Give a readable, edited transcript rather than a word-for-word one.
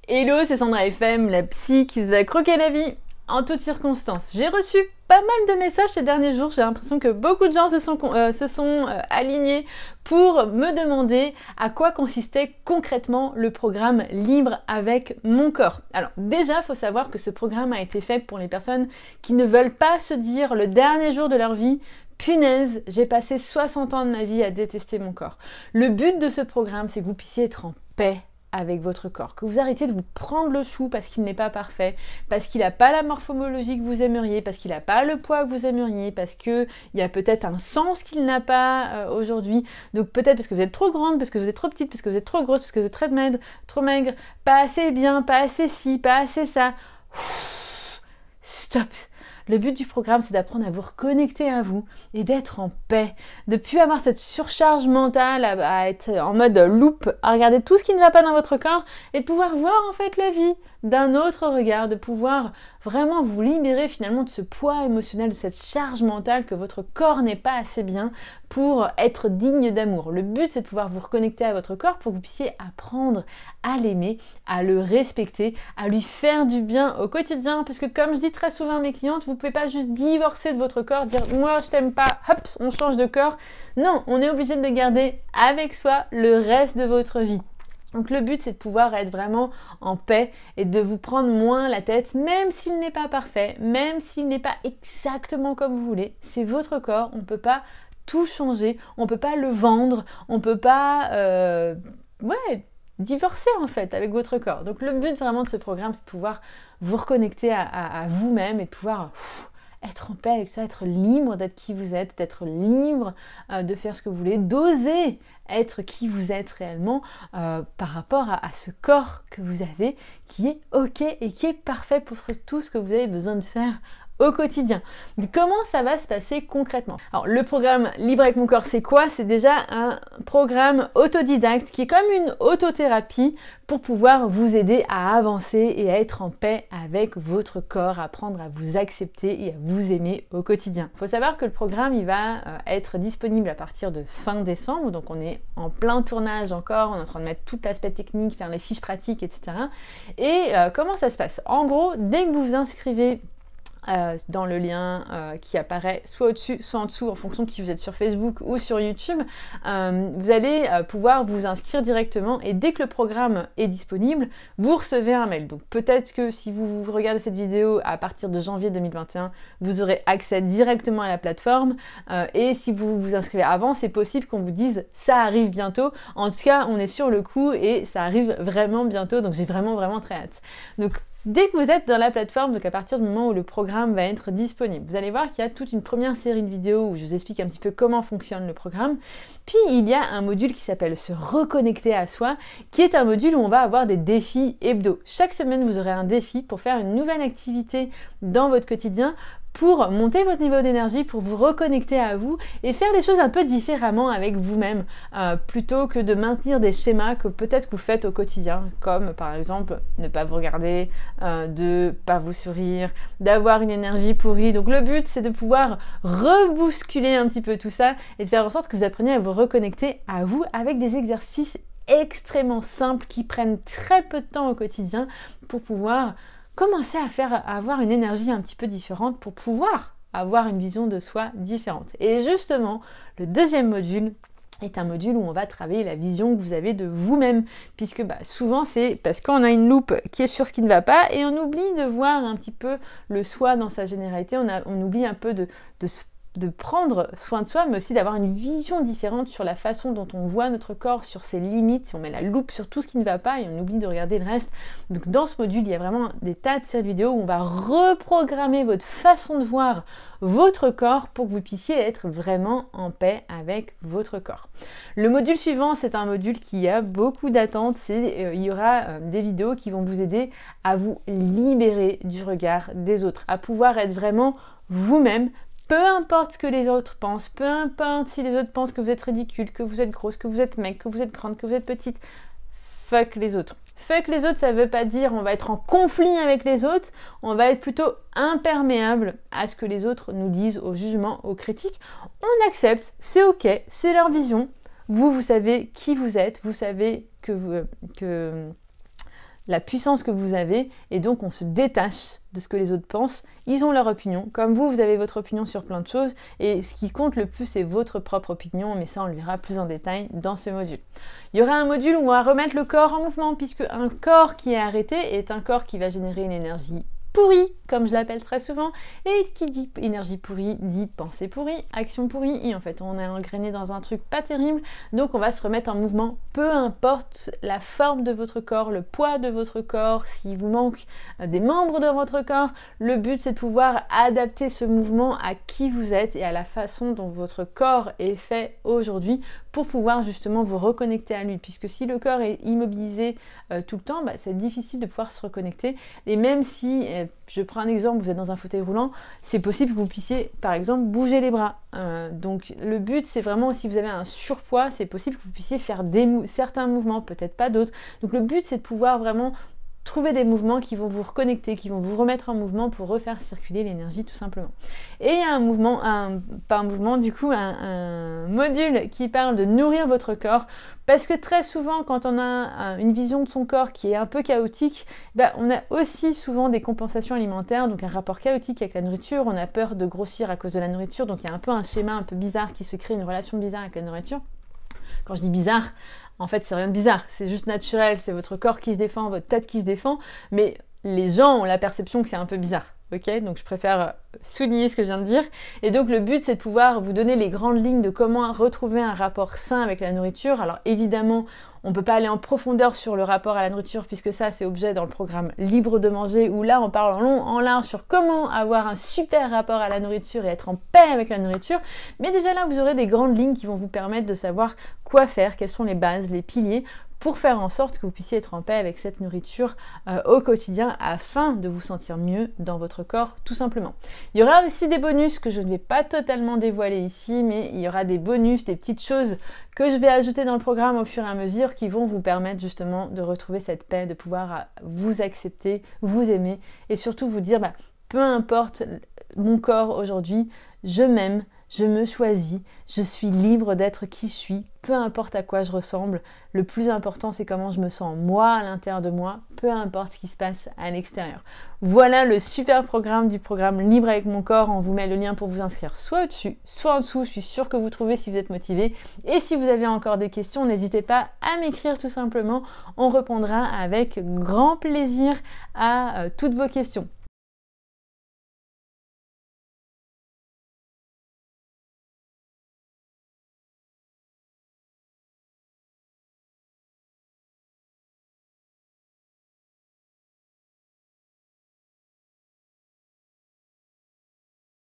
Hello, c'est Sandra FM, la psy qui vous a croqué la vie en toutes circonstances. J'ai reçu pas mal de messages ces derniers jours, j'ai l'impression que beaucoup de gens se sont alignés pour me demander à quoi consistait concrètement le programme Libre avec mon corps. Alors déjà, il faut savoir que ce programme a été fait pour les personnes qui ne veulent pas se dire le dernier jour de leur vie: punaise, j'ai passé 60 ans de ma vie à détester mon corps. Le but de ce programme, c'est que vous puissiez être en paix avec votre corps, que vous arrêtiez de vous prendre le chou parce qu'il n'est pas parfait, parce qu'il n'a pas la morphologie que vous aimeriez, parce qu'il n'a pas le poids que vous aimeriez, parce qu'il y a peut-être un sens qu'il n'a pas aujourd'hui, donc peut-être parce que vous êtes trop grande, parce que vous êtes trop petite, parce que vous êtes trop grosse, parce que vous êtes trop maigre, pas assez bien, pas assez ci, pas assez ça. Stop! Le but du programme, c'est d'apprendre à vous reconnecter à vous et d'être en paix, de ne plus avoir cette surcharge mentale à être en mode loupe, à regarder tout ce qui ne va pas dans votre corps et de pouvoir voir en fait la vie d'un autre regard, de pouvoir vraiment vous libérer finalement de ce poids émotionnel, de cette charge mentale que votre corps n'est pas assez bien pour être digne d'amour. Le but, c'est de pouvoir vous reconnecter à votre corps pour que vous puissiez apprendre à l'aimer, à le respecter, à lui faire du bien au quotidien, parce que comme je dis très souvent à mes clientes, vous pouvez pas juste divorcer de votre corps, dire moi je t'aime pas, hop, on change de corps. Non, on est obligé de le garder avec soi le reste de votre vie. Donc le but, c'est de pouvoir être vraiment en paix et de vous prendre moins la tête, même s'il n'est pas parfait, même s'il n'est pas exactement comme vous voulez. C'est votre corps, on ne peut pas tout changer, on ne peut pas le vendre, on ne peut pas divorcer en fait avec votre corps. Donc le but vraiment de ce programme, c'est de pouvoir vous reconnecter à vous-même et de pouvoir être en paix avec ça, être libre d'être qui vous êtes, d'être libre de faire ce que vous voulez, d'oser être qui vous êtes réellement par rapport à ce corps que vous avez qui est ok et qui est parfait pour tout ce que vous avez besoin de faire au quotidien. Comment ça va se passer concrètement? Alors le programme Libre avec mon corps, c'est quoi? C'est déjà un programme autodidacte qui est comme une autothérapie pour pouvoir vous aider à avancer et à être en paix avec votre corps, apprendre à vous accepter et à vous aimer au quotidien. Il faut savoir que le programme il va être disponible à partir de fin décembre, donc on est en plein tournage encore, on est en train de mettre tout l'aspect technique, faire les fiches pratiques, etc. Et comment ça se passe? En gros, dès que vous vous inscrivez dans le lien qui apparaît soit au-dessus, soit en dessous, en fonction de si vous êtes sur Facebook ou sur YouTube, vous allez pouvoir vous inscrire directement et dès que le programme est disponible, vous recevez un mail. Donc peut-être que si vous regardez cette vidéo à partir de janvier 2021, vous aurez accès directement à la plateforme et si vous vous inscrivez avant, c'est possible qu'on vous dise ça arrive bientôt. En tout cas, on est sur le coup et ça arrive vraiment bientôt, donc j'ai vraiment très hâte. Donc dès que vous êtes dans la plateforme, donc à partir du moment où le programme va être disponible, vous allez voir qu'il y a toute une première série de vidéos où je vous explique un petit peu comment fonctionne le programme. Puis il y a un module qui s'appelle se reconnecter à soi, qui est un module où on va avoir des défis hebdo. Chaque semaine, vous aurez un défi pour faire une nouvelle activité dans votre quotidien, pour monter votre niveau d'énergie, pour vous reconnecter à vous et faire les choses un peu différemment avec vous-même, plutôt que de maintenir des schémas que peut-être vous faites au quotidien, comme par exemple ne pas vous regarder, de pas vous sourire, d'avoir une énergie pourrie. Donc le but, c'est de pouvoir rebousculer un petit peu tout ça et de faire en sorte que vous appreniez à vous reconnecter à vous avec des exercices extrêmement simples qui prennent très peu de temps au quotidien pour pouvoir commencer à avoir une énergie un petit peu différente pour pouvoir avoir une vision de soi différente. Et justement, le deuxième module est un module où on va travailler la vision que vous avez de vous-même, puisque souvent c'est parce qu'on a une loupe qui est sur ce qui ne va pas et on oublie de voir un petit peu le soi dans sa généralité, on oublie un peu de prendre soin de soi, mais aussi d'avoir une vision différente sur la façon dont on voit notre corps, sur ses limites, si on met la loupe sur tout ce qui ne va pas et on oublie de regarder le reste. Donc dans ce module, il y a vraiment des tas de séries de vidéos où on va reprogrammer votre façon de voir votre corps pour que vous puissiez être vraiment en paix avec votre corps. Le module suivant, c'est un module qui a beaucoup d'attentes, il y aura des vidéos qui vont vous aider à vous libérer du regard des autres, à pouvoir être vraiment vous-même, peu importe ce que les autres pensent, peu importe si les autres pensent que vous êtes ridicule, que vous êtes grosse, que vous êtes maigre, que vous êtes grande, que vous êtes petite. Fuck les autres. Fuck les autres, ça veut pas dire on va être en conflit avec les autres, on va être plutôt imperméable à ce que les autres nous disent, au jugement, aux critiques. On accepte, c'est ok, c'est leur vision. Vous savez qui vous êtes, vous savez que la puissance que vous avez, et donc on se détache de ce que les autres pensent. Ils ont leur opinion, comme vous avez votre opinion sur plein de choses, et ce qui compte le plus c'est votre propre opinion, mais ça on le verra plus en détail dans ce module. Il y aura un module où on va remettre le corps en mouvement, puisque un corps qui est arrêté est un corps qui va générer une énergie pourrie, comme je l'appelle très souvent, et qui dit énergie pourrie, dit pensée pourrie, action pourrie, et en fait on est engrainé dans un truc pas terrible, donc on va se remettre en mouvement, peu importe la forme de votre corps, le poids de votre corps, s'il vous manque des membres de votre corps, le but c'est de pouvoir adapter ce mouvement à qui vous êtes et à la façon dont votre corps est fait aujourd'hui pour pouvoir justement vous reconnecter à lui, puisque si le corps est immobilisé tout le temps, c'est difficile de pouvoir se reconnecter, et même si, je prends un exemple, vous êtes dans un fauteuil roulant, c'est possible que vous puissiez par exemple bouger les bras, donc le but c'est vraiment, si vous avez un surpoids, c'est possible que vous puissiez faire certains mouvements, peut-être pas d'autres, donc le but c'est de pouvoir vraiment trouver des mouvements qui vont vous reconnecter, qui vont vous remettre en mouvement pour refaire circuler l'énergie tout simplement. Et il y a un module qui parle de nourrir votre corps, parce que très souvent quand on a une vision de son corps qui est un peu chaotique, on a aussi souvent des compensations alimentaires, donc un rapport chaotique avec la nourriture, on a peur de grossir à cause de la nourriture, donc il y a un peu un schéma un peu bizarre qui se crée, une relation bizarre avec la nourriture. Quand je dis bizarre, en fait, c'est rien de bizarre, c'est juste naturel, c'est votre corps qui se défend, votre tête qui se défend, mais les gens ont la perception que c'est un peu bizarre, ok? Donc je préfère souligner ce que je viens de dire. Et donc le but, c'est de pouvoir vous donner les grandes lignes de comment retrouver un rapport sain avec la nourriture. Alors évidemment, on ne peut pas aller en profondeur sur le rapport à la nourriture, puisque ça, c'est objet dans le programme Libre de manger, où là, on parle en long, en large sur comment avoir un super rapport à la nourriture et être en paix avec la nourriture. Mais déjà là, vous aurez des grandes lignes qui vont vous permettre de savoir quoi faire, quelles sont les bases, les piliers, pour faire en sorte que vous puissiez être en paix avec cette nourriture au quotidien, afin de vous sentir mieux dans votre corps, tout simplement. Il y aura aussi des bonus que je ne vais pas totalement dévoiler ici, mais il y aura des bonus, des petites choses que je vais ajouter dans le programme au fur et à mesure qui vont vous permettre justement de retrouver cette paix, de pouvoir vous accepter, vous aimer et surtout vous dire peu importe mon corps aujourd'hui, je m'aime, je me choisis, je suis libre d'être qui je suis, peu importe à quoi je ressemble. Le plus important, c'est comment je me sens moi à l'intérieur de moi, peu importe ce qui se passe à l'extérieur. Voilà le super programme du programme Libre avec mon corps. On vous met le lien pour vous inscrire soit au-dessus, soit en dessous. Je suis sûre que vous trouvez si vous êtes motivé. Et si vous avez encore des questions, n'hésitez pas à m'écrire tout simplement. On répondra avec grand plaisir à toutes vos questions.